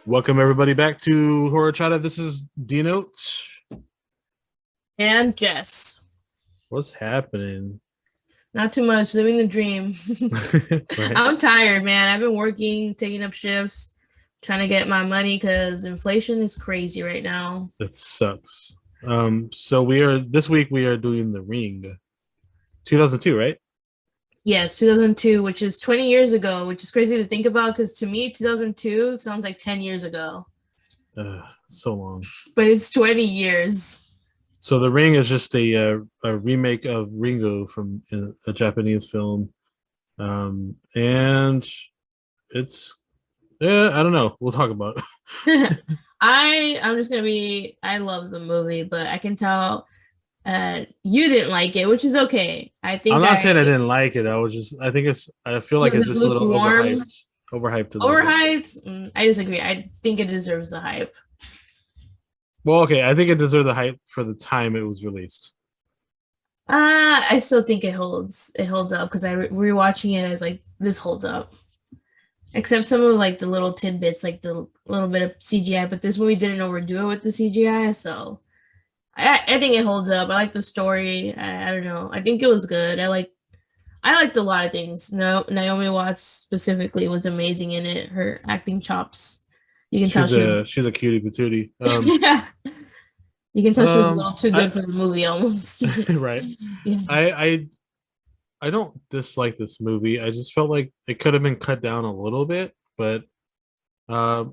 Welcome everybody back to Horror Chata. This is Dino. And Jess. What's happening? Not too much, living the dream. Right. I'm tired, man. I've been working, taking up shifts, trying to get my money because inflation is crazy right now. That sucks. So this week we are doing The Ring. 2002, right? Yes, 2002, which is 20 years ago, which is crazy to think about because to me, 2002 sounds like 10 years ago, So long. but it's 20 years. So The Ring is just a remake of Ringo from a Japanese film. And it's I don't know. We'll talk about it. I'm just gonna be I love the movie, but I can tell you didn't like it, which is okay. I I'm think not saying I didn't like it. I feel like was it's it just a little lukewarm? overhyped. Overhyped a little bit. Overhyped? I disagree. I think it deserves the hype. Well, okay, I think it deserved the hype for the time it was released. I still think it holds. It holds up because rewatching it, I was like, this holds up. Except some of like the little tidbits, like the little bit of CGI, but this movie didn't overdo it with the CGI, so I think it holds up. I like the story. I don't know. I think it was good. I liked a lot of things. No, Naomi Watts specifically was amazing in it. Her acting chops. You can tell She's a cutie patootie. yeah. You can tell she was a little too good I for the movie almost. right. Yeah. I I don't dislike this movie. I just felt like it could have been cut down a little bit, but uh,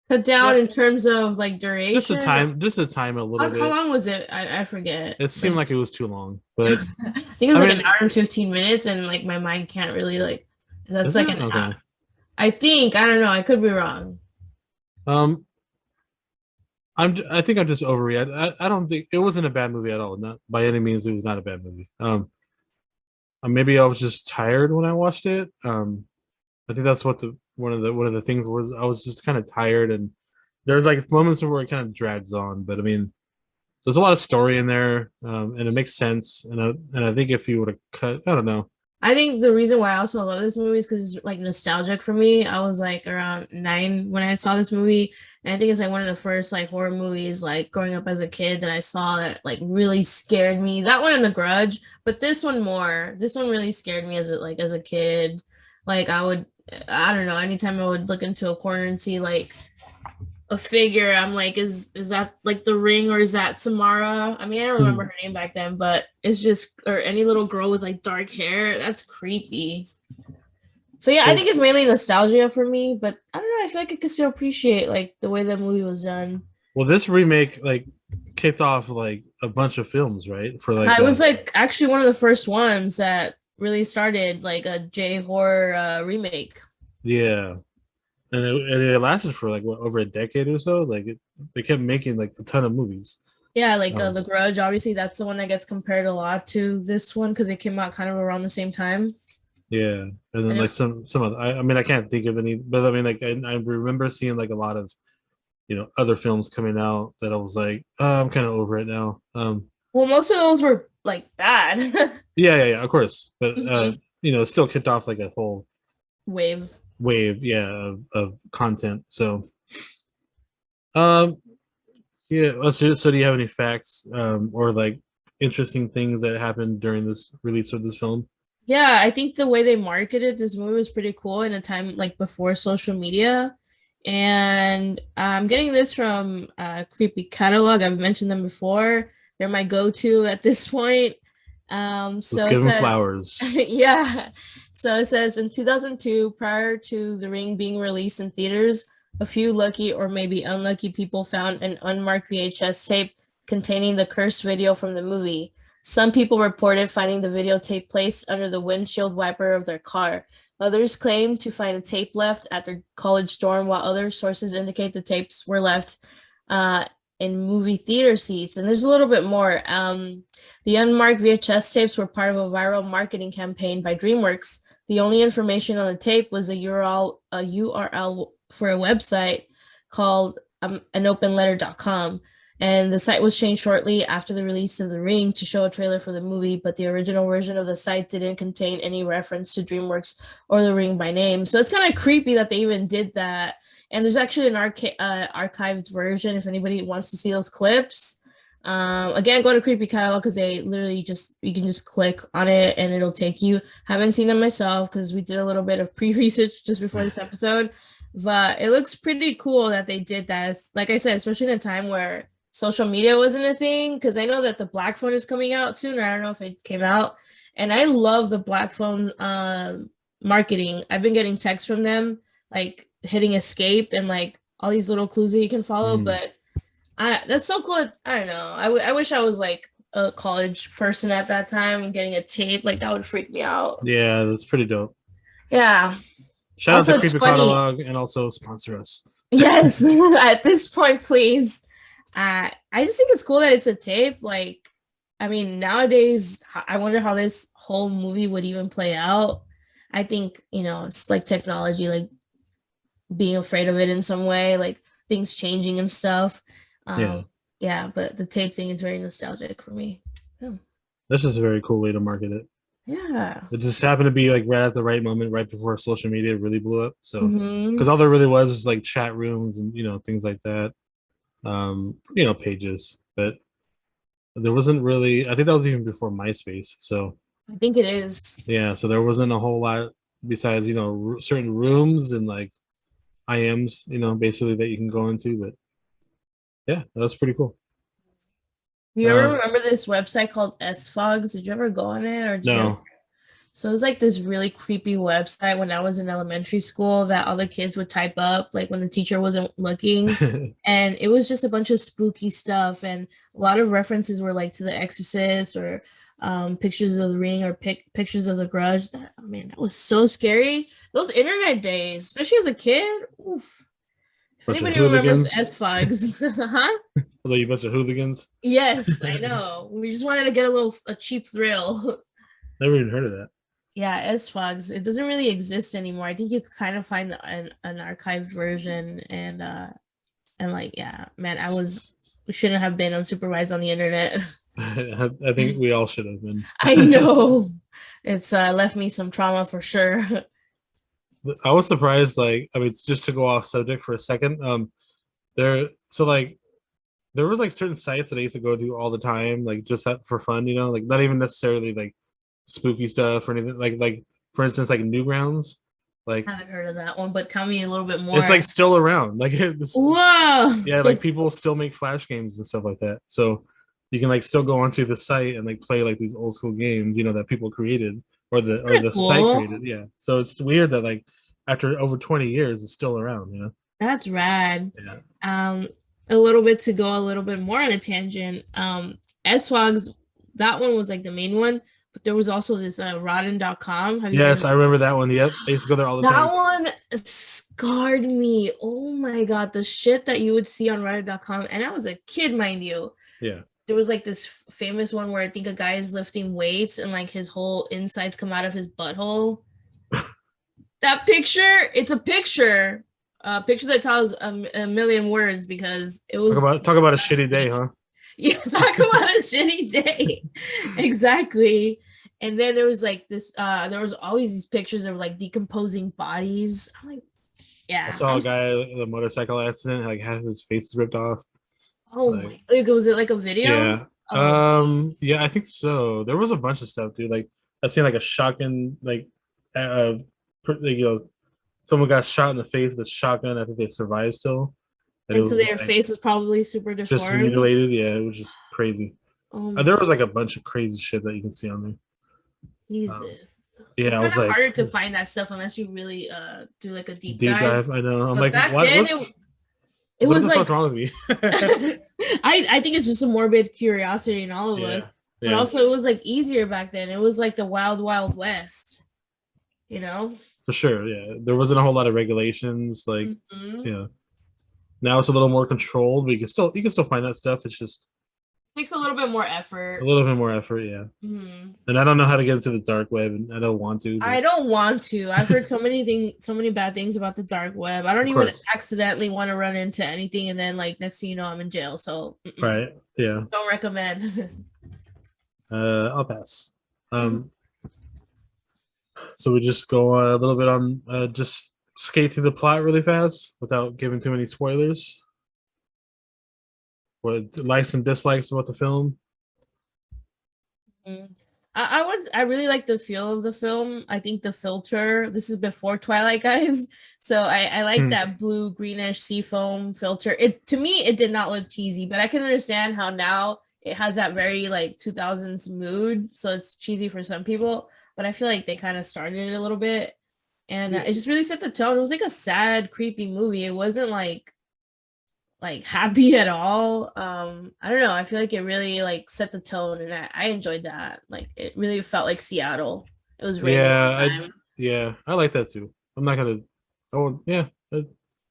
Cut down yeah, in terms of like duration. just the time a little How bit. long was it? I forget. It seemed Like like it was too long, I but think it was I like an mean, hour and 15 minutes, and like my mind can't really like that's is like it an hour. okay? I think I don't know. I could be wrong. Um, I think I'm just overreacting. I don't think it wasn't a bad movie at all. Not by any means, it was not a bad movie. Maybe I was just tired when I watched it. I think that's what the one of the things was. I was just kind of tired, and there's like moments where it kind of drags on. But I mean, there's a lot of story in there, and it makes sense. And I think if you would have cut, I don't know. I think the reason why I also love this movie is because it's like nostalgic for me. I was like around 9 when I saw this movie, and I think it's like one of the first like horror movies like growing up as a kid that I saw that like really scared me. That one and The Grudge, but this one more. This one really scared me as a kid. Like I don't know, anytime I would look into a corner and see like a figure. I'm like, is that like the ring or is that Samara? I mean, I don't remember Hmm. her name back then, but it's just or any little girl with like dark hair. That's creepy. So yeah, I Well, think it's mainly nostalgia for me, but I don't know. I feel like I could still appreciate like the way that movie was done. well, this remake like kicked off like a bunch of films, right? For like I was like actually one of the first ones that really started like a J horror remake. yeah, and it lasted for like what, over a decade or so. They kept making like a ton of movies. Yeah, like Um, The Grudge. Obviously, that's the one that gets compared a lot to this one because it came out kind of around the same time. yeah, and then And like some other. I mean, I can't think of any, but I mean, like I remember seeing like a lot of other films coming out that I was like, oh, I'm kind of over it now. well, most of those were like bad. Yeah, of course, but Mhm. it still kicked off like a whole Wave. wave, yeah, of content. So, um, yeah. So do you have any facts, or like interesting things that happened during this release of this film? Yeah, I think the way they marketed this movie was pretty cool in a time like before social media. And I'm getting this from Creepy Catalog. I've mentioned them before. They're my go-to at this point. Let's So it give them says, flowers. yeah. So it says in 2002, prior to The Ring being released in theaters, a few lucky or maybe unlucky people found an unmarked VHS tape containing the cursed video from the movie. Some people reported finding the videotape placed under the windshield wiper of their car. Others claimed to find a tape left at their college dorm, while other sources indicate the tapes were left uh, in movie theater seats. And there's a little bit more. The unmarked VHS tapes were part of a viral marketing campaign by DreamWorks. The only information on the tape was a URL for a website called anopenletter.com. And the site was changed shortly after the release of The Ring to show a trailer for the movie, but the original version of the site didn't contain any reference to DreamWorks or The Ring by name. So it's kind of creepy that they even did that. And there's actually an archived version if anybody wants to see those clips. Again, go to Creepy Catalog because they literally just, you can just click on it and it'll take you. Haven't seen them myself because we did a little bit of pre-research just before this episode, but it looks pretty cool that they did that. Like I said, especially in a time where social media wasn't a thing, because I know that the black phone is coming out soon. I don't know if it came out, and I love the black phone marketing. I've been getting texts from them like hitting escape and like all these little clues that you can follow. But that's so cool. I don't know. I wish I was like a college person at that time and getting a tape. Like that would freak me out. Yeah, that's pretty dope. Yeah. Shout Also, out to it's Creepy funny. Catalog and also sponsor us. Yes. At this point, please. I just think it's cool that it's a tape. Like, I mean, nowadays, I wonder how this whole movie would even play out. I think, it's like technology, like being afraid of it in some way, like things changing and stuff. Yeah. Yeah, but the tape thing is very nostalgic for me. Yeah. That's just a very cool way to market it. Yeah. It just happened to be like right at the right moment, right before social media really blew up. So, Mhm. because all there really was like chat rooms and things like that, pages. But there wasn't really. I think that was even before MySpace. So I think it is. yeah, so there wasn't a whole lot besides certain rooms and like IMs, basically that you can go into. But yeah, that was pretty cool. Do you ever remember this website called SFogs? Did you ever go on it, or did you ever? No. So it was like this really creepy website when I was in elementary school that all the kids would type up, like when the teacher wasn't looking. And it was just a bunch of spooky stuff. And a lot of references were like to The Exorcist or pictures of The Ring or pictures of The Grudge. That was so scary. Those internet days, especially as a kid. Oof. If Bunch of anybody remembers hooligans. SFogs, huh? Was like a bunch of hooligans. Yes, I know. We just wanted to get a cheap thrill. Never even heard of that. Yeah, SFogs. It doesn't really exist anymore. I think you could kind of find an archived version, and like, yeah, man, we shouldn't have been unsupervised on the internet. I think we all should have been. I know. It's left me some trauma for sure. I was surprised, like, I mean, just to go off subject for a second. There was like certain sites that I used to go to all the time, like just for fun, like not even necessarily like spooky stuff or anything. Like for instance, like Newgrounds. Like, I haven't heard of that one, but tell me a little bit more. It's like still around. Like whoa. Yeah, like people still make flash games and stuff like that. So you can like still go onto the site and like play like these old school games, that people created or the cool. site created. Yeah. So it's weird that like after over 20 years it's still around, That's rad. Yeah. A little bit to go a little bit more on a tangent. SFogs, that one was like the main one, but there was also this rotten.com. Yes, I remember that one. Yep. I used to go there all the time. That one scarred me. Oh my god, the shit that you would see on rotten.com, and I was a kid, mind you. Yeah. There was like this famous one where I think a guy is lifting weights and like his whole insides come out of his butthole. That picture, it's a picture. A picture that tells a million words because it was talk about a shitty day, huh? Yeah, talk about a shitty day. Exactly. And then there was like this there was always these pictures of like decomposing bodies. I'm like, yeah. I saw a guy in a motorcycle accident, like half his face is ripped off. Oh my, like, was it like a video? Yeah. Oh. Yeah, I think so. There was a bunch of stuff, dude. Like I seen like a shotgun, like someone got shot in the face with a shotgun. I think they survived still. And so their face was probably super deformed. Just mutilated. Yeah, it was just crazy. Oh there was like a bunch of crazy shit that you can see on there. Jesus. Yeah, it's kind of harder to find that stuff unless you really do like a deep dive. I know. I'm but like, back what? Then it was like, what's wrong with me? I think it's just a morbid curiosity in all of us. But also it was like easier back then. It was like the wild, wild west. For sure, yeah. There wasn't a whole lot of regulations, like yeah. Now it's a little more controlled, but you can still find that stuff. It's just Takes a little bit more A effort. little bit more effort, yeah. Mhm. And I don't know how to get into the dark web, and I don't want to, but I don't want to. I've heard so many bad things about the dark web. I don't of even course, accidentally want to run into anything, and then like next thing you know, I'm in jail. So right? Yeah. don't recommend. I'll pass. Um, so we just go a little bit on just skate through the plot really fast without giving too many spoilers. What likes and dislikes about the film? Mm. I really like the feel of the film. I think the filter, this is before Twilight, guys. So I like Hmm. that blue greenish seafoam filter. It to me it did not look cheesy, but I can understand how now it has that very like 2000s mood. So it's cheesy for some people, but I feel like they kind of started it a little bit, and Yeah, it just really set the tone. It was like a sad, creepy movie. It wasn't like happy at all. I don't know. I feel like it really like set the tone, and I enjoyed that. Like it really felt like Seattle. It was raining all yeah, the time. I like that too. I'm not gonna. Oh yeah, I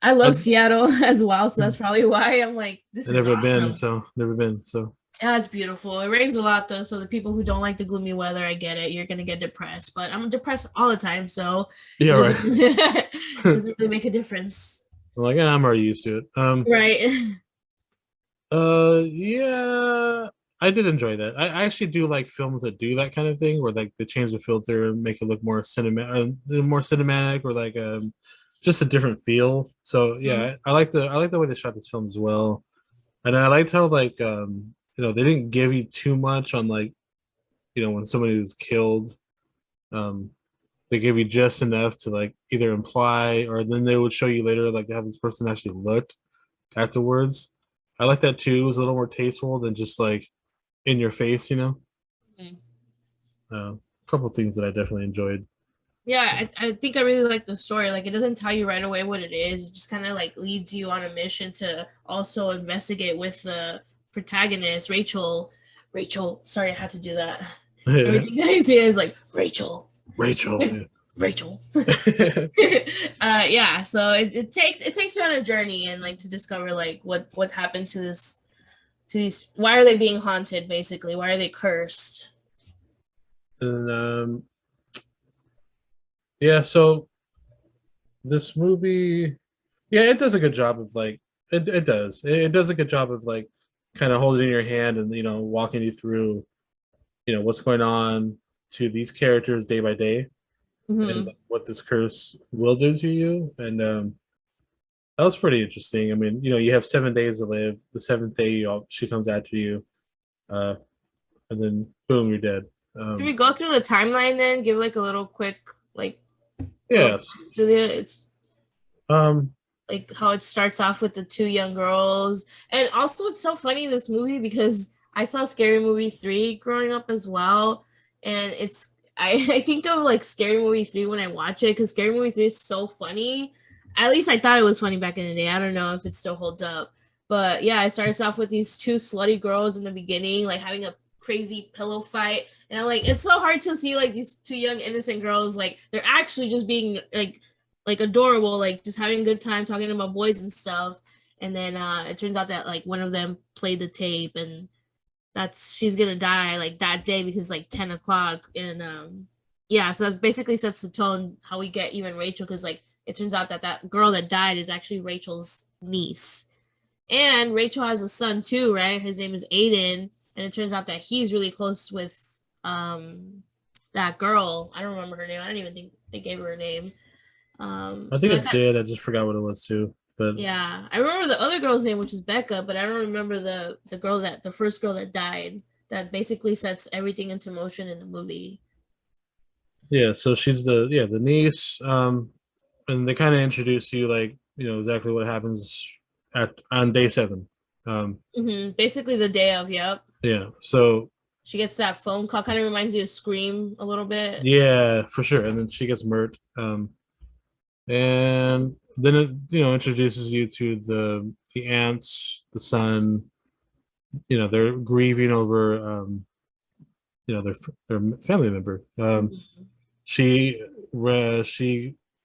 I, love Seattle as well, so that's probably why I'm like, this I've is never been, awesome. so never been. So Yeah, it's beautiful. It rains a lot though, so the people who don't like the gloomy weather, I get it. You're gonna get depressed, but I'm depressed all the time, so it yeah, right. doesn't it doesn't really make a difference, I'm like, I'm already used to it. right? Yeah, I did enjoy that. I actually do like films that do that kind of thing, where like they change the filter and make it look more cinematic, or like just a different feel. So Mhm. yeah, I like the way they shot this film as well, and I liked how like they didn't give you too much on like when somebody was killed. Um, they gave you just enough to like either imply, or then they would show you later like how this person actually looked afterwards. I like that too. It was a little more tasteful than just like in your face, you know. A couple things that I definitely enjoyed. Yeah, I think I really like the story. Like it doesn't tell you right away what it is. It just kind of like leads you on a mission to also investigate with the protagonist, Rachel. Rachel, sorry, I had to do that. Everything I say is like Rachel. Rachel. Rachel. Yeah. Yeah, so it takes you on a journey and like to discover like what happened to this to these why are they being haunted basically? Why are they cursed? and yeah, so this movie, yeah, it does a good job of like it does a good job of like kind of holding your hand and walking you through what's going on to these characters day by day, and Mm-hmm. like, what this curse will do to you. And that was pretty interesting. I mean, you have 7 days to live. The seventh day, she comes after you, uh, and then boom, you're dead. Should we Um, go through the timeline then? Give like a little quick like little yes. through it. It's Um, like how it starts off with the two young girls, and also it's so funny in this movie because I saw Scary Movie 3 growing up as well, and it's I think of like Scary Movie 3 when I watch it because Scary Movie 3 is so funny. At least I thought it was funny back in the day. I don't know if it still holds up, but yeah, it starts off with these two slutty girls in the beginning, like having a crazy pillow fight, and I'm like, it's so hard to see like these two young innocent girls like they're actually just being like adorable, like just having a good time talking about boys and stuff. And then it turns out that like one of them played the tape, and that's she's gonna die like that day because like 10 o'clock. And yeah, so that basically sets the tone how we get even Rachel because like it turns out that that girl that died is actually Rachel's niece, and Rachel has a son too, right? His name is Aiden, and it turns out that he's really close with that girl. I don't remember her name. I don't even think they gave her a name. I So think that it kind did. I just forgot what it was too. But yeah, I remember the other girl's name, which is Becca, but I don't remember the girl that the first girl that died. That basically sets everything into motion in the movie. yeah, so she's the niece. And they kind of introduce you like exactly what happens at on day 7. Basically, the day of. Yep, Yeah, so she gets that phone call. Kind of reminds you of Scream a little bit. yeah, for sure. And then she gets murked. And then it introduces you to the aunts, the son. They're grieving over their family member. Mhm. She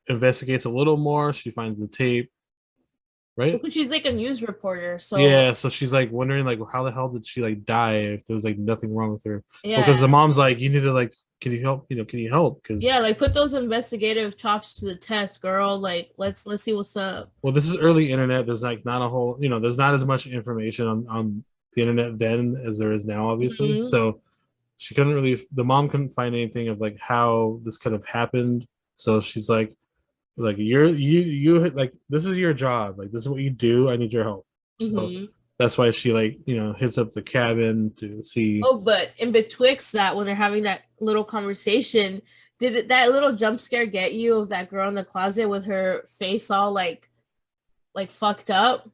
investigates a little more. She finds the tape, right? Because she's like a news reporter, so Yeah, so she's like wondering like how the hell did she like die if there was like nothing wrong with her? Because the yeah. mom's like, you need to like, can you help? Can you help? Because Yeah, like put those investigative chops to the test, girl. Like let's see what's up. well, this is early internet. There's like not a whole, there's not as much information on the internet then as there is now, obviously. Mhm. So she couldn't really, the mom couldn't find anything of like how this could have happened. So she's like you like this is your job. Like this is what you do. I need your help. So Mhm. that's why she like hits up the cabin to see. Oh, but in betwixt that, when they're having that little conversation, that little jump scare get you of that girl in the closet with her face all like fucked up?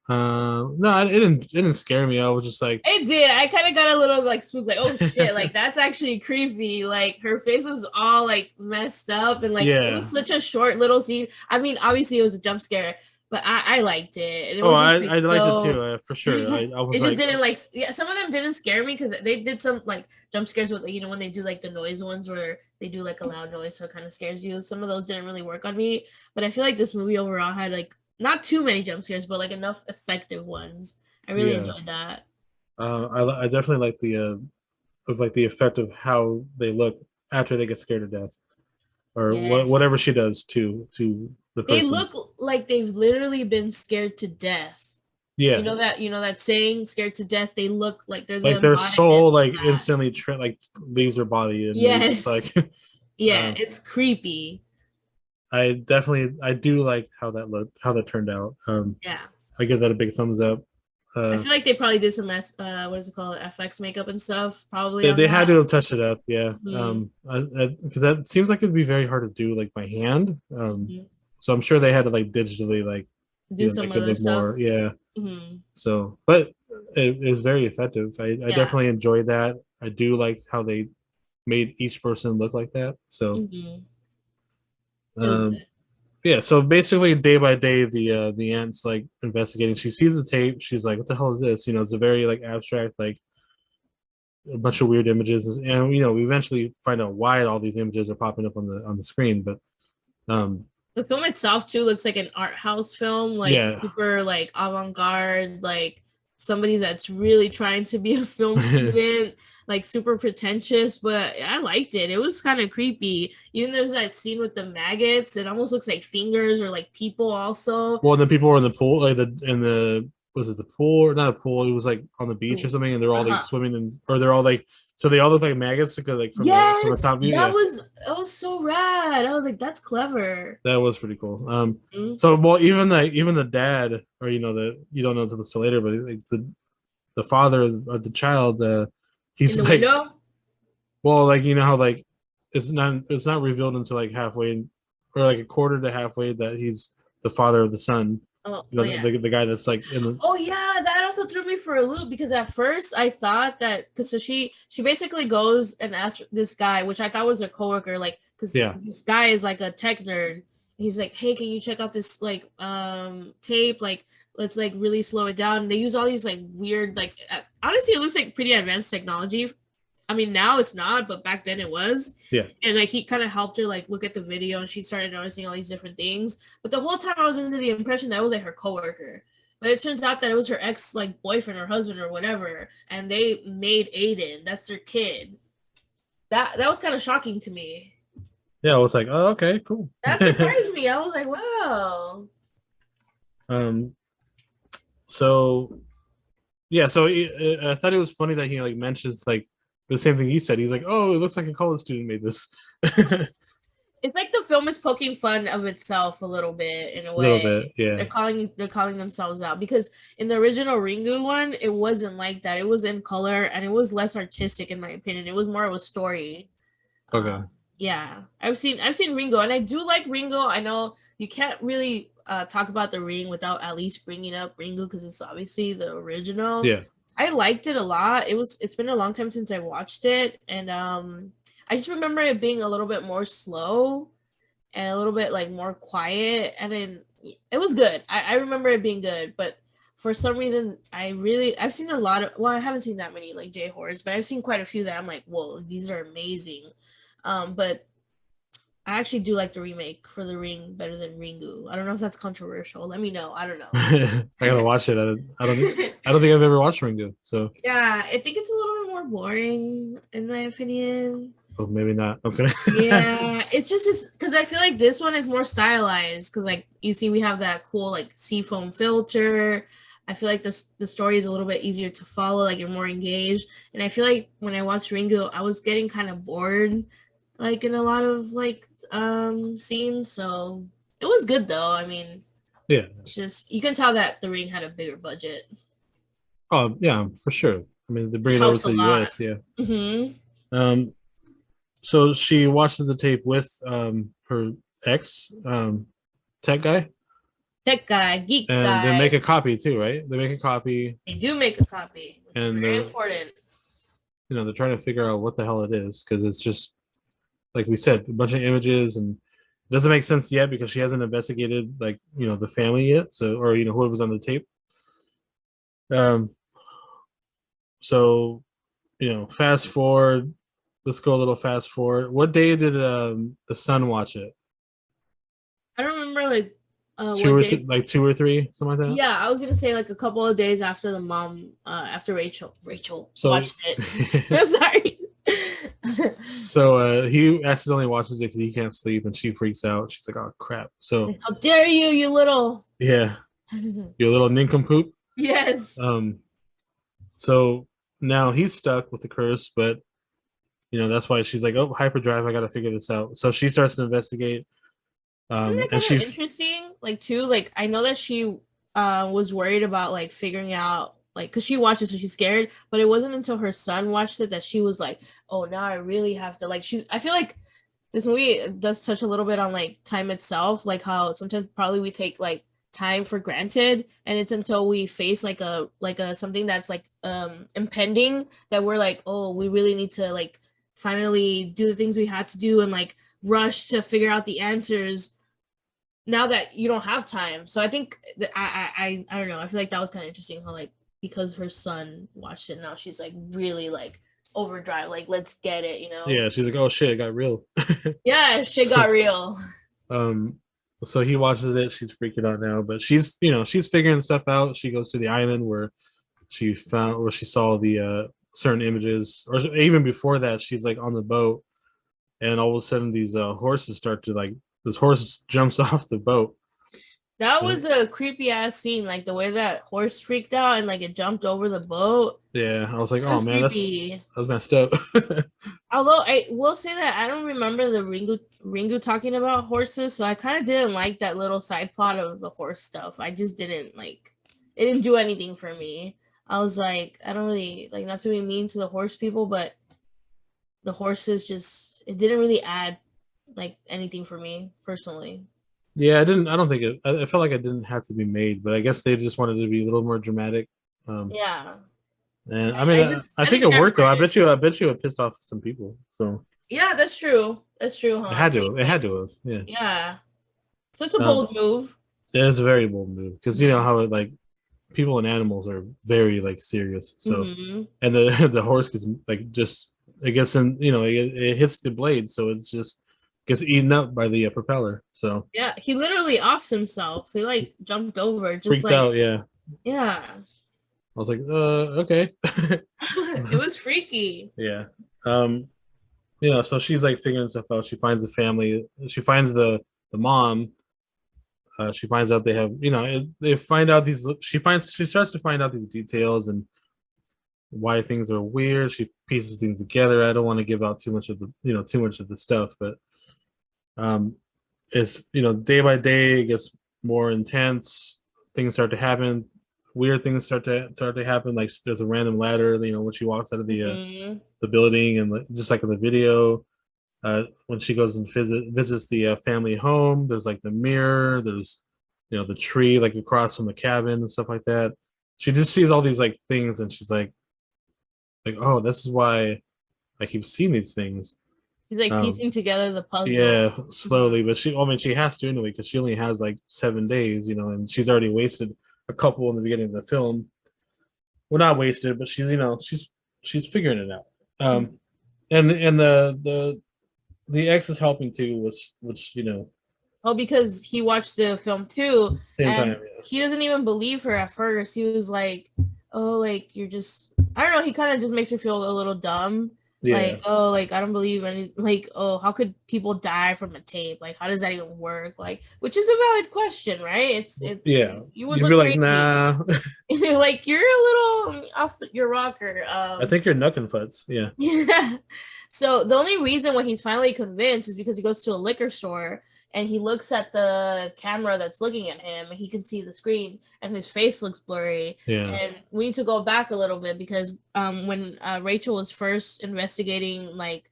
No, it didn't scare me. I was just like, It did. I kind of got a little like spooked, like, oh shit, like that's actually creepy. Like her face was all like messed up, and like it yeah. was such a short little scene. I mean, obviously it was a jump scare, but I liked it. And it Oh, was I just like I liked it too, so for sure. I was it just like, didn't like yeah, some of them didn't scare me because they did some like jump scares with like, when they do like the noise ones where they do like a loud noise so it kind of scares you. Some of those didn't really work on me, but I feel like this movie overall had like not too many jump scares, but like enough effective ones. I really yeah. enjoyed that. I definitely like the of like the effect of how they look after they get scared to death, or Yes. whatever she does to the They person. look like they've literally been scared to death. Yeah, You know that saying, scared to death, they look like they're the like their embodiment soul of like that. instantly like leaves their body, and they're just like, Yes. Yeah, uh, it's creepy. I do like how that turned out. Yeah. I give that a big thumbs up. I Uh, feel like they probably did some what is it called, FX makeup and stuff, probably on they had to that. have touched it up, yeah. Mhm. Because that seems like it'd be very hard to do like by hand. Mhm. So I'm sure they had to like digitally like Do make some it other look stuff. more, yeah. Hmm. So, but it was very effective. I Yeah. definitely enjoyed that. I do like how they made each person look like that. So, Hmm. It was um, good. yeah. So basically, day by day, the aunt's like investigating. She sees the tape. She's like, "What the hell is this?" It's a very like abstract, like a bunch of weird images, and we eventually find out why all these images are popping up on the screen. But um, The film itself too looks like an art house film, like yeah. super like avant-garde, like somebody that's really trying to be a film student, like super pretentious, but I liked it. It was kind of creepy. Even there's that scene with the maggots, it almost looks like fingers or like people also. Well, then people were in the pool, like the was it the pool or not a pool? It was like on the beach or Ooh. something, and they're all like Uh-huh. swimming, or they're all like, so they all look like maggots, like from the Yes, top view. Yeah, that was so rad. I was like, that's clever. that was pretty cool. Mhm. So well, even the dad, or that you don't know until this later, but like the father of the child, In he's the like, window? well, like how like it's not revealed until like halfway, or like a quarter to halfway that he's the father of the son. Oh, You oh know, yeah. the guy that's like in the Oh yeah, that also threw me for a loop because at first I thought that because so she basically goes and asks this guy, which I thought was her coworker, like because yeah. this guy is like a tech nerd. He's like, hey, can you check out this like tape? Like, let's like really slow it down. And they use all these like weird like honestly, it looks like pretty advanced technology. I mean, now it's not, but back then it was. Yeah. And like he kind of helped her like look at the video, and she started noticing all these different things. But the whole time I was under the impression that it was like her coworker. But it turns out that it was her ex like boyfriend or husband or whatever, and they made Aiden. That's their kid. That was kind of shocking to me. Yeah, I was like, oh, okay, cool. That surprised me. I was like, wow. um, so yeah, so I thought it was funny that he like mentions like the same thing he said. He's like, oh, it looks like a college student made this. A It's like the film is poking fun of itself a little bit in a little way. bit, yeah. They're calling themselves out because in the original Ringu one, it wasn't like that. It was in color and it was less artistic in my opinion. It was more of a story. Okay. Yeah, I've seen Ringo and I do like Ringo. I know you can't really talk about the Ring without at least bringing up Ringo because it's obviously the original. Yeah. I liked it a lot. It's been a long time since I watched it, and I just remember it being a little bit more slow and a little bit like more quiet, and then it was good. I remember it being good, but for some reason I've seen a lot of, well, I haven't seen that many like J horrors, but I've seen quite a few that I'm like, whoa, these are amazing. But I actually do like the remake for The Ring better than Ringu. I don't know if that's controversial. Let me know. I don't know. I gotta watch it. I don't think I've ever watched Ringo, so Yeah, I think it's a little bit more boring in my opinion. oh, maybe not. I was gonna. Yeah, it's because I feel like this one is more stylized because like you see we have that cool like seafoam filter. I feel like the story is a little bit easier to follow, like you're more engaged. And I feel like when I watched Ringo, I was getting kind of bored like in a lot of like scenes. So it was good though. I mean, Yeah. it's just you can tell that the ring had a bigger budget. Oh yeah, for sure. I mean, they bring Which it over helped to a the lot. U.S. Yeah. Mm-hmm. So she watches the tape with her ex tech guy, Tech guy, geek and they make guy. a copy too, right? They make a copy, They do make a copy, which is and very they're important. they're trying to figure out what the hell it is because it's just like we said, a bunch of images, and it doesn't make sense yet because she hasn't investigated like the family yet, so or whoever's on the tape. Um, so fast forward. Let's go a little fast forward. What day did the son watch it? I don't remember like Two what or day. like 2 or 3, something like that. Yeah, I was gonna say like a couple of days after the mom, after Rachel So, watched it. I'm sorry. so he accidentally watches it because he can't sleep, and she freaks out. She's like, "Oh crap!" So How dare you, you little. yeah, you little nincompoop. Yes. Um, so now he's stuck with the curse, but that's why she's like, "Oh, hyperdrive! I got to figure this out." So she starts to investigate, Isn't that and kind of she interesting? Like too, like I know that she was worried about like figuring out like because she watched it so she's scared, but it wasn't until her son watched it that she was like, oh now I really have to like she's I feel like this movie does touch a little bit on like time itself, like how sometimes probably we take like time for granted and it's until we face like a something that's like impending that we're like, oh, we really need to like finally do the things we had to do and like rush to figure out the answers now that you don't have time. So I think that I don't know. I feel like that was kind of interesting how like because her son watched it now she's like really like overdrive like let's get it, you know. yeah, she's like, "Oh shit, it got real." Yeah, shit got real. um, so he watches it. She's freaking out now, but she's figuring stuff out. She goes to the island where she saw the certain images, or even before that, she's like on the boat, and all of a sudden these horses start to like this horse jumps off the boat. That And, was a creepy ass scene, like the way that horse freaked out and like it jumped over the boat. yeah, I was like, That oh was man, creepy. that's messed up. Although I will say that I don't remember the Ringu talking about horses, so I kind of didn't like that little side plot of the horse stuff. I just didn't like it didn't do anything for me. I was like, I don't really like not to be mean to the horse people, but the horses just it didn't really add like anything for me personally. Yeah, I didn't. I don't think it. I felt like it didn't have to be made, but I guess they just wanted to be a little more dramatic. Um, Yeah. and I mean, I I think didn't it care worked though. for I it. bet you. I bet you it pissed off some people. So Yeah, that's true. That's true, it huh? had So to. It had to have. Yeah. yeah. So it's a Um, bold move. it is a very bold move because you know how it like people and animals are very like serious. So Mm-hmm. and the the horse gets like just I guess and it hits the blade, so it's just gets eaten up by the propeller. So Yeah, he literally offs himself. He like jumped over, just freaked like out. Yeah, yeah. I was like, okay. It was freaky. Yeah. Um, so she's like figuring stuff out. She finds the family. She finds the mom. She finds out they have, they find out these. She starts to find out these details and why things are weird. She pieces things together. I don't want to give out too much of the stuff, but um, it's day by day it gets more intense. Things start to happen. Weird things start to happen. Like there's a random ladder. When she walks out of Mm-hmm. the building, and like, just like in the video, when she goes and visits the family home, there's like the mirror, there's the tree like across from the cabin and stuff like that. She just sees all these like things, and she's like, oh, this is why I keep seeing these things. He's like Um, piecing together the puzzle. yeah, slowly, but I mean, she has to anyway because she only has like 7 days, and she's already wasted a couple in the beginning of the film. Well, not wasted, but she's figuring it out. Mhm. And the ex is helping too, which Oh, because he watched the film too, same time. and he doesn't even believe her at first. He was like, "Oh, like you're just," I don't know. He kind of just makes her feel a little dumb. Yeah, Like, oh, like I don't believe any. Like, oh, how could people die from a tape? Like, how does that even work? Like, which is a valid question, right? It. yeah. You would You'd be look like, crazy. nah. Like you're a little off your rocker. I think you're Nuckenfuts. Yeah. Yeah. So the only reason why he's finally convinced is because he goes to a liquor store and he looks at the camera that's looking at him and he can see the screen and his face looks blurry. Yeah. And we need to go back a little bit because when Rachel was first investigating like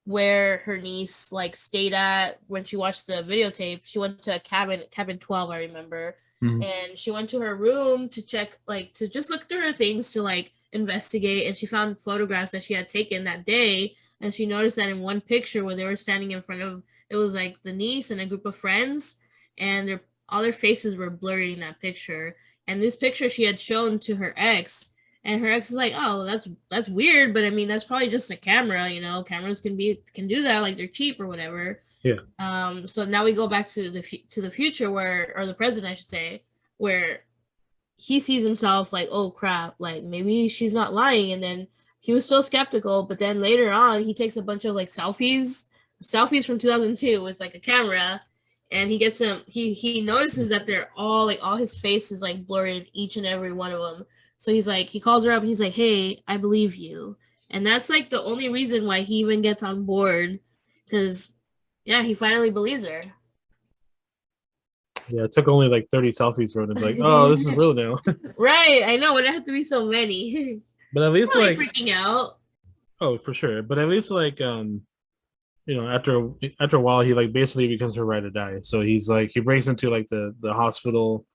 where her niece like stayed at when she watched the videotape, she went to a cabin 12, I remember. Mhm. And she went to her room to check like to just look through her things to like investigate, and she found photographs that she had taken that day, and she noticed that in one picture where they were standing in front of, it was like the niece and a group of friends, and all their faces were blurry in that picture. And this picture she had shown to her ex, and her ex is like, "Oh, that's weird, but I mean, that's probably just a camera. Cameras can do that, like they're cheap or whatever." Yeah. So now we go back to the future where, or the present, I should say, where he sees himself like, "Oh crap, like maybe she's not lying." And then he was still skeptical, but then later on, he takes a bunch of like selfies from 2002 with like a camera, and he gets them. He notices that they're all like all his face is like blurry in each and every one of them. So he's like, he calls her up and he's like, "Hey, I believe you." And that's like the only reason why he even gets on board, because yeah, he finally believes her. Yeah. It took only like 30 selfies for him to be like, oh, this is real now. Right, I know. It have to be so many. But at least Probably like, freaking out. oh, for sure. But at least like, after a while, he like basically becomes her ride or die. So he's like, he brings him to like the hospital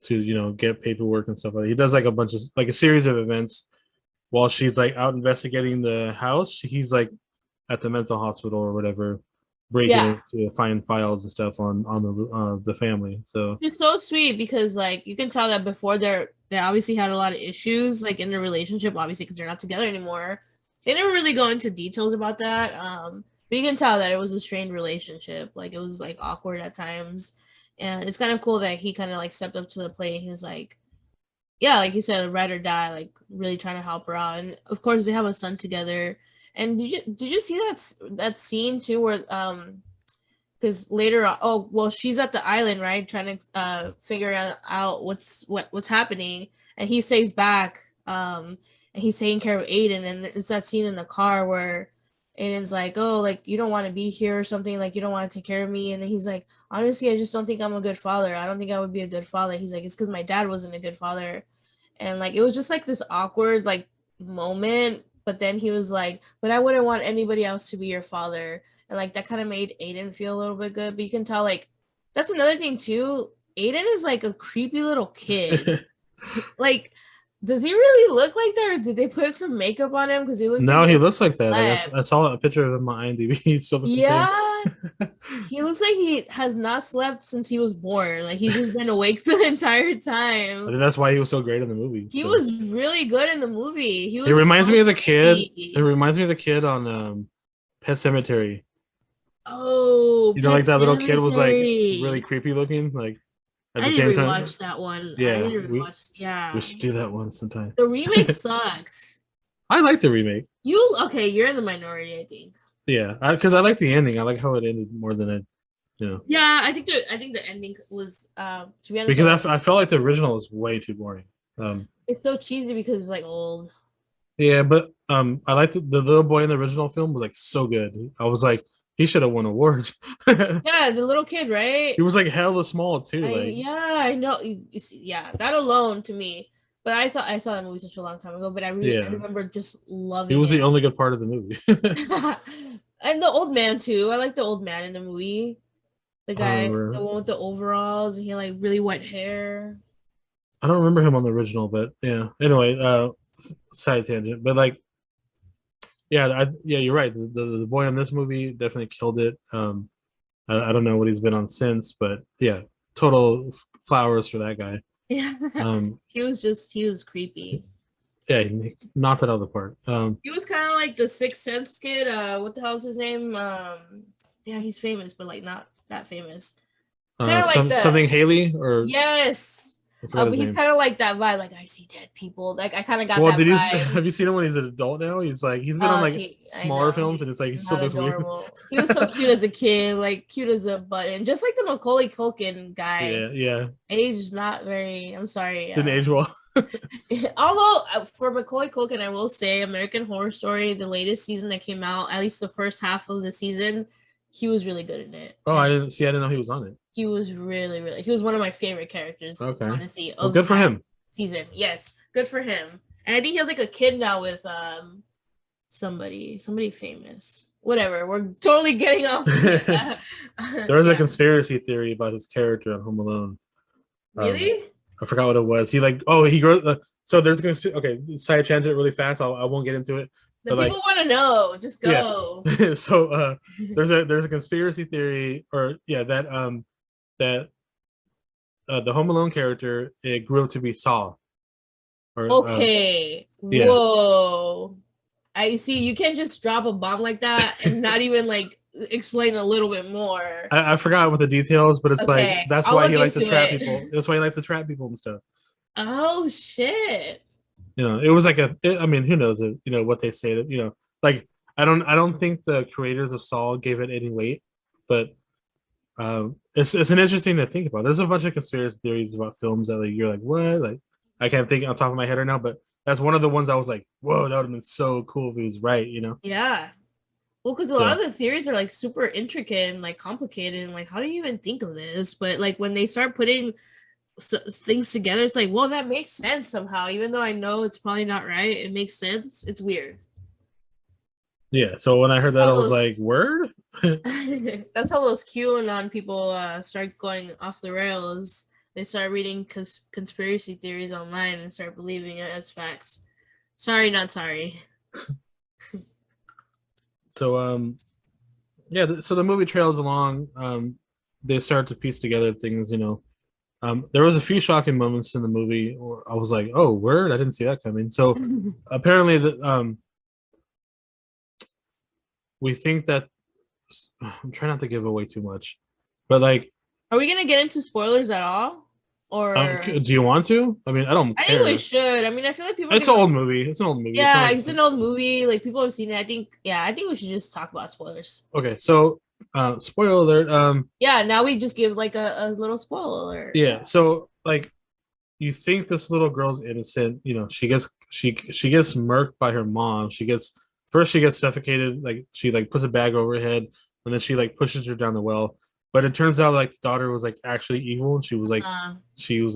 to get paperwork and stuff like that. He does like a bunch of like a series of events while she's like out investigating the house. He's like at the mental hospital or whatever, breaking Yeah, it to find files and stuff on the family. So it's so sweet because like you can tell that before they obviously had a lot of issues like in their relationship, obviously because they're not together anymore. They didn't really go into details about that. But you can tell that it was a strained relationship. Like it was like awkward at times, and it's kind of cool that he kind of like stepped up to the plate. He was like, yeah, like you said, ride or die, like really trying to help her out. And of course, they have a son together. And did you see that scene too, where because later on, oh well, she's at the island, right, trying to figure out what's happening, and he stays back, and he's taking care of Aiden, and it's that scene in the car where Aiden's like, "Oh, like you don't want to be here or something, like you don't want to take care of me," and then he's like, "Honestly, I just don't think I'm a good father. I don't think I would be a good father." He's like, "It's because my dad wasn't a good father," and like it was just like this awkward like moment. But then he was like, "But I wouldn't want anybody else to be your father." And like that kind of made Aiden feel a little bit good. But you can tell like that's another thing too. Aiden is like a creepy little kid. Like, does he really look like that, or did they put some makeup on him? Because he looks like now he he hasn't looks like that. Like I slept. saw a picture of him on IMDb. He still looks the same. Yeah, he looks like he has not slept since he was born. Like he's just been awake the entire I time. think that's why he was so great in the movie. He So was really good in the movie. He it was reminds so me of the kid. It creepy. reminds me of the kid on Pet Cemetery. Oh, Like Pet that little kid was like really Cemetery. creepy looking. Like at I the need to same time, rewatch that one. I yeah, need to we rewatch. we Yeah, should do that one sometime. the remake sucks. I like the remake. You okay? You're in the minority, I think. Yeah, because I like the ending. I like how it ended more than it, Yeah, I think the ending was to be honest, because I felt like the original was way too boring. it's so cheesy because it's like old. Yeah, but I liked the little boy in the original film was like so good. I was like, he should have won awards. Yeah, the little kid, right? He was like hella small too. Like Yeah, I know. You see, yeah, that alone to me. But I saw that movie such a long time ago. But I yeah, remember just he loving was the it. only good part of the movie. And the old man too. I like the old man in the movie. The I don't guy, the remember. one with the overalls, and he had like really white hair. I don't remember him on the original, but yeah. Anyway, side tangent, but like, yeah, yeah, you're right. The boy in this movie definitely killed it. I don't know what he's been on since, but yeah, total flowers for that guy. Yeah, Um, he was creepy. yeah, he knocked it out of the park. He was kind of like the Sixth Sense kid. What the hell is his name? yeah, he's famous, but like not that famous. Kind of like Something the Haley or yes. I forgot But his he's name. kind of like that vibe. Like I see dead people. Like I kind of got Well, that did you vibe. have you seen him when he's an adult now? He's like he's been on like I smaller know films, and it's he's like he still not looks weird. adorable. He was so cute as a kid, like cute as a button, just like the Macaulay Culkin guy. Yeah, yeah. Age not very. I'm sorry. Didn't age well. Although for Macaulay Culkin, I will say American Horror Story, the latest season that came out, at least the first half of the season, he was really good in it. Oh, I And didn't see. I didn't know he was on it. he was really he was one of my favorite characters, Okay. honestly, Well, of good for that him. season. Yes, good for him. And I think he has like a kid now with somebody famous. Whatever, we're totally getting off. There was a Yeah, conspiracy theory about his character on Home Alone. Um, really? I forgot what it was. He like, oh, he grows. So there's gonna okay. Side tangent really fast. I won't get into it. The But people like, want to know. Just yeah. go. So there's a conspiracy theory, or yeah, that the Home Alone character it grew up to be Saw. Or Okay. yeah, Whoa. I see. You can't just drop a bomb like that and not even like explain a little bit more. I forgot what the details, but it's like Okay, that's I'll why look he likes to into trap it. people. That's why he likes to trap people and stuff. Oh shit. You know, it was like I mean, who knows it? You know what they say that you know, like I don't think the creators of Saw gave it any weight, but it's an interesting to think about. There's a bunch of conspiracy theories about films that like you're like what like I can't think on top of my head right now, but that's one of the ones I was like, whoa, that would have been so cool if he was right, you know? Yeah. Well, because a lot So of the theories are like super intricate and like complicated, and like, how do you even think of this? But like when they start putting things together, it's like, well, that makes sense somehow. Even though I know it's probably not right, it makes sense. It's weird. yeah, so when I heard That's that, how I was those like, word. that's how those QAnon people start going off the rails. They start reading conspiracy theories online and start believing it as facts. Sorry, not sorry. So yeah, so the movie trails along. They start to piece together things, you know. There was a few shocking moments in the movie where I was like, oh, word, I didn't see that coming. So apparently, we think that I'm trying not to give away too much, but like, Are we gonna get into spoilers at all? Or do you want to? I mean, I don't I think we care. should. I mean, I feel like people are It's an gonna. old movie. It's an old movie. It's not Yeah, like it's an old movie. Like people have seen it. I think we should just talk about spoilers. okay. So, spoiler alert. Yeah, now we just give like a little spoiler alert. Yeah. So like, you think this little girl's innocent. You know, she gets murked by her mom. She gets suffocated. Like she like puts a bag over her head, and then she like pushes her down the well. But it turns out like the daughter was like actually evil, and she was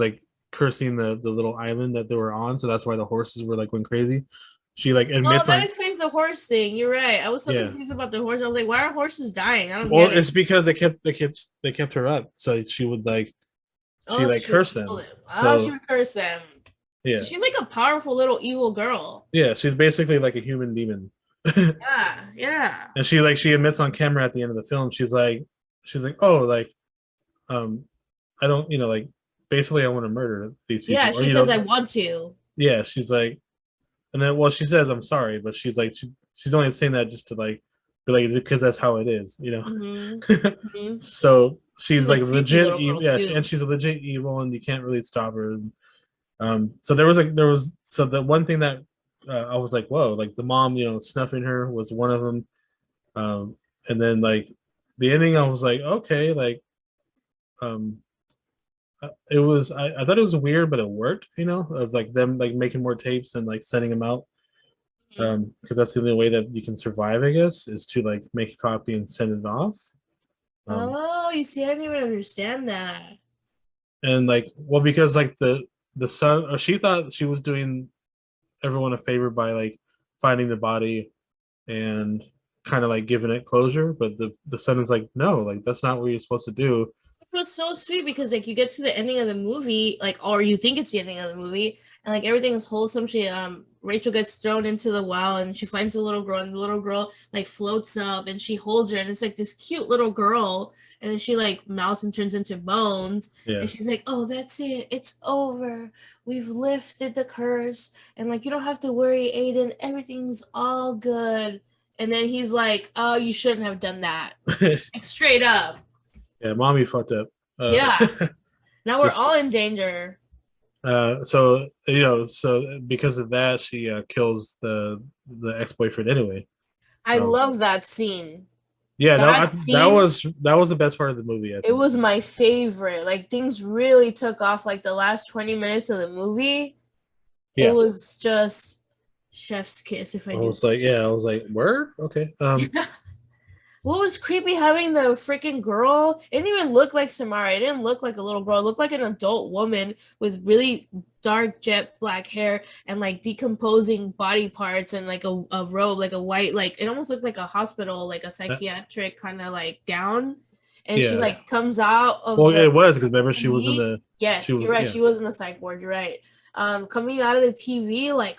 like cursing the little island that they were on. So that's why the horses were like went crazy. She like Oh, admits that like explains the horse thing. You're right. I was so yeah. confused about the horse. I was like, why are horses dying? I don't Well, get it. it's because they kept her up, so she would like she Oh, like she would cursed kill them. him. Oh, she So would curse them. So yeah, she's like a powerful little evil girl. yeah, she's basically like a human demon. Yeah, yeah. And she admits on camera at the end of the film, she's like, oh, like um, I don't, you know, like basically I want to murder these people, Yeah, or she you says I know, want to. yeah, she's like, and then well, she says I'm sorry, but she's like she's only saying that just to like be like because that's how it is, you Mm-hmm. know. Mm-hmm. So She's she's a like creepy legit little evil, girl yeah, too. and she's a legit evil, and you can't really stop her. So so the one thing that I was like, whoa, like the mom, you know, snuffing her was one of them. And then like the ending, I was like, okay, like um, I thought it was weird, but it worked, you know, of like them like making more tapes and like sending them out. Because that's the only way that you can survive, I guess, is to like make a copy and send it off. Um, Oh, you see, I didn't even understand that. and like, well, because like the son, or she thought she was doing everyone a favor by like finding the body and kind of like giving it closure, but the son is like, no, like that's not what you're supposed to do. It was so sweet because like you get to the ending of the movie, like or you think it's the ending of the movie, and like everything is wholesome. She Rachel gets thrown into the well and she finds the little girl, and the little girl like floats up and she holds her, and it's like this cute little girl, and then she like melts and turns into bones, Yeah, and she's like, oh, that's it, it's over, we've lifted the curse, and like you don't have to worry, Aiden, everything's all good. and then he's like, "Oh, you shouldn't have done that." Like, straight up. Yeah, mommy fucked up. Yeah. Now we're Just all in danger. so so because of that, she kills the ex boyfriend anyway. I Um, love that scene. yeah, That scene, that was the best part of the movie. I it think. was my favorite. Like things really took off like the last 20 minutes of the movie. It Yeah, was just chef's kiss if I do. I was like, word, okay. What was creepy having the freaking girl? It didn't even look like Samara. It didn't look like a little girl. It looked like an adult woman with really dark jet black hair and like decomposing body parts and like a robe, like a white, like it almost looked like a hospital, like a psychiatric kind of like gown. And she Yeah. like comes out of Well, the it was because remember she was in TV. the she Yes, you're was right. yeah She was in the psych ward. You're right. Coming out of the TV, like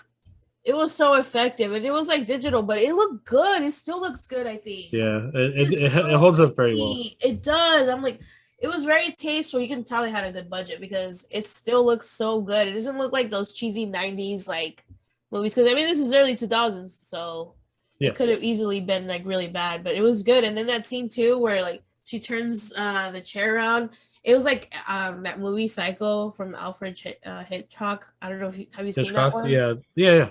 it was so effective, and it was like digital, but it looked good. It still looks good, I think. yeah It's it so holds up very well. pretty. It does. I'm like, it was very tasteful. You can tell they had a good budget because it still looks so good. It doesn't look like those cheesy 90s like movies. Because I mean, this is early 2000s, so Yeah, it could have easily been like really bad, but it was good. And then that scene too, where like she turns the chair around. It was like that movie Psycho from Alfred Hitchcock. I don't know if have you seen that Hitchcock. one? Yeah.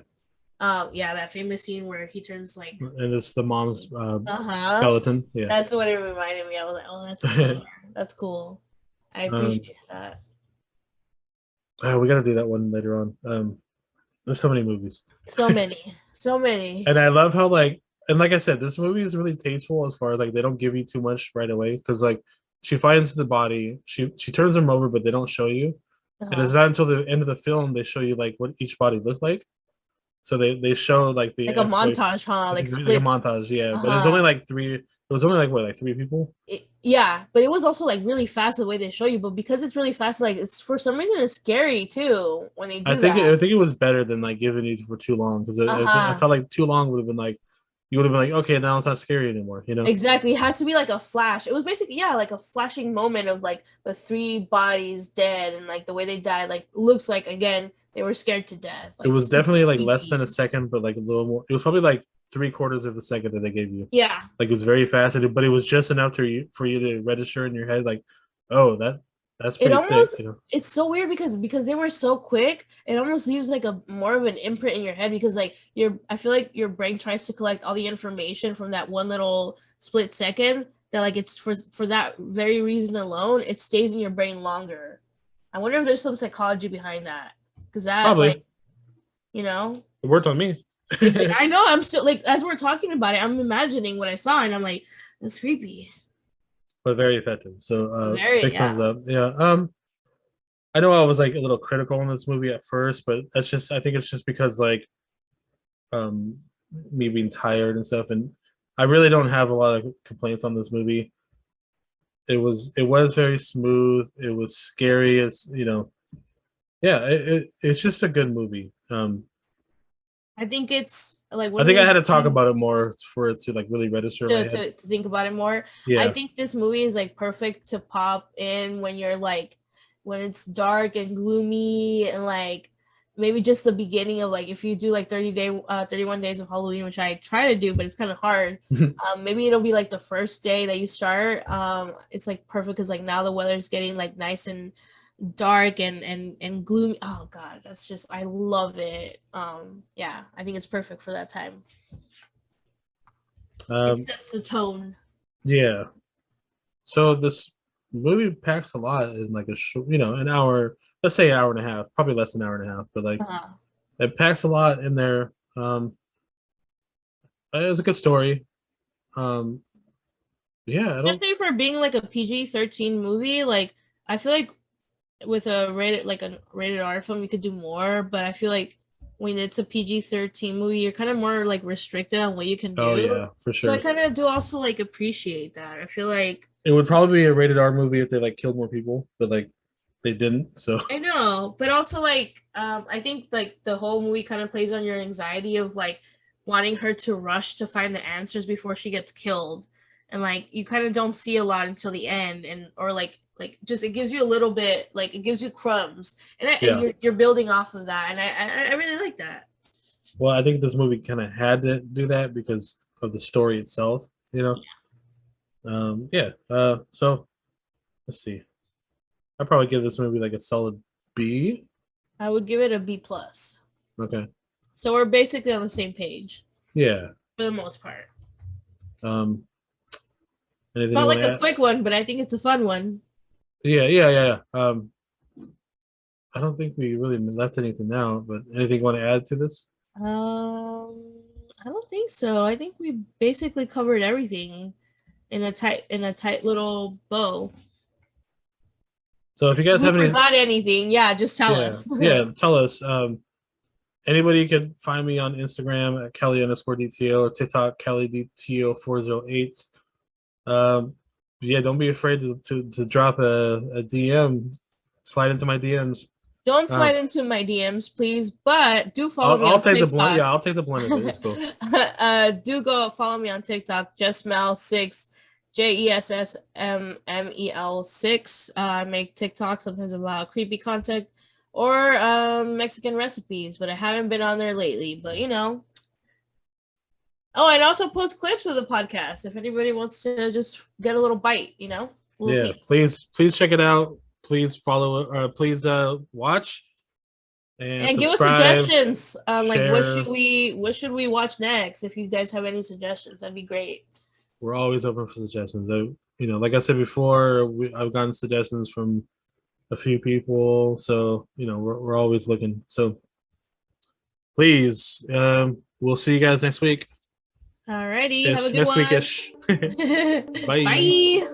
Yeah, that famous scene where he turns like And it's the mom's uh-huh. skeleton. Yeah. That's what it reminded me. I was like, oh, that's cool. That's cool. I um, appreciate that. we got to do that one later on. There's so many movies, So many. So many. and I love how like I said, this movie is really tasteful as far as like they don't give you too much right away because like she finds the body, she turns them over, but they don't show you, and it's Uh-huh. not until the end of the film they show you like what each body looked like. So they show like the Like a exploit montage, huh? Like like a splits. montage, yeah. But it's Uh-huh. only like three. It was only like what, like three people. Yeah, but it was also like really fast the way they show you. But because it's really fast, like it's for some reason it's scary too when they do that. I think it was better than like giving it for too long because I Uh-huh. felt like too long would have been like you would have been like okay now it's not scary anymore, you know. Exactly. It has to be like a flash. It was basically, yeah, like a flashing moment of like the three bodies dead and like the way they died, like looks like again, they were scared to death. It Like was super definitely like less than a creepy. second, but like a little more. It was probably like 3/4 of a second that they gave you. Yeah. Like it was very fast, but it was just enough for you to register in your head like, oh that's It pretty sick, you almost know. it's so weird because they were so quick, it almost leaves like a more of an imprint in your head because like your I feel like your brain tries to collect all the information from that one little split second that like it's for that very reason alone, it stays in your brain longer. I wonder if there's some psychology behind that. Because that like, Probably you know, it worked on me. I know I'm still like as we're talking about it, I'm imagining what I saw and I'm like, that's creepy. But very effective. So Very, big yeah. thumbs up. Yeah. I know I was like a little critical in this movie at first, but that's just I think it's just because like um me being tired and stuff, and I really don't have a lot of complaints on this movie. It was very smooth. It was scary. It's you know yeah it's just a good movie. I think it's like I one of think I those had to talk about movies it more for it to like really register in my head. to think about it more. I Yeah. think this movie is like perfect to pop in when you're like when it's dark and gloomy and like maybe just the beginning of like if you do like 31 days of Halloween, which I try to do, but it's kind of hard. Maybe it'll be like the first day that you start. It's like perfect because like now the weather's getting like nice and dark and gloomy. Oh god, that's just I love it. Yeah, I think it's perfect for that time. It um, sets the tone. yeah. So this movie packs a lot in like a short, an hour, let's say hour and a half, probably less than an hour and a half, but like Uh-huh. it packs a lot in there. It was a good story. Um, yeah, I don't. Especially for being like a PG-13 movie, like I feel like with a rated R film you could do more, but I feel like when it's a PG-13 movie, you're kind of more like restricted on what you can Oh do. yeah, for So I sure. kind of do also like appreciate that. I feel like It would probably be a rated R movie if they like killed more people, but like they didn't. So I know, but also like I think like the whole movie kind of plays on your anxiety of like wanting her to rush to find the answers before she gets killed. And like you kind of don't see a lot until the end and or like just it gives you a little bit like it gives you crumbs and yeah. you're building off of that and I really like that. Well, I think this movie kind of had to do that because of the story itself. Yeah. So let's see. I'd probably give this movie like a solid B. I would give it a B plus. Okay. So we're basically on the same page Yeah. for the most part. Anything Not you want like to a add? quick one, but I think it's a fun one. Yeah. I don't think we really left anything out, but anything you want to add to this? I don't think so. I think we basically covered everything in a tight little bow. So if you If guys we have any, forgot anything, yeah, just tell us. tell us. Anybody can find me on Instagram at Kelly_DTO or TikTok KellyDTO408. Yeah, don't be afraid to drop a DM, slide into my DMs. Don't slide into my DMs, please, but do follow me I'll on take TikTok. the blunt. Yeah, I'll take the blunt of it. It's cool. Do go follow me on TikTok, JessMel6, JessMmel6. I make TikTok sometimes about creepy content or Mexican recipes, but I haven't been on there lately. But oh, and also post clips of the podcast if anybody wants to just get a little bite, Yeah, taste. please check it out. Please follow. Please watch and give us subscribe. suggestions. Like share. what should we watch next? If you guys have any suggestions, that'd be great. We're always open for suggestions. Like I said before, I've gotten suggestions from a few people, so we're always looking. So please, we'll see you guys next week. Alrighty, have a good Next one. weekish. Bye. Bye.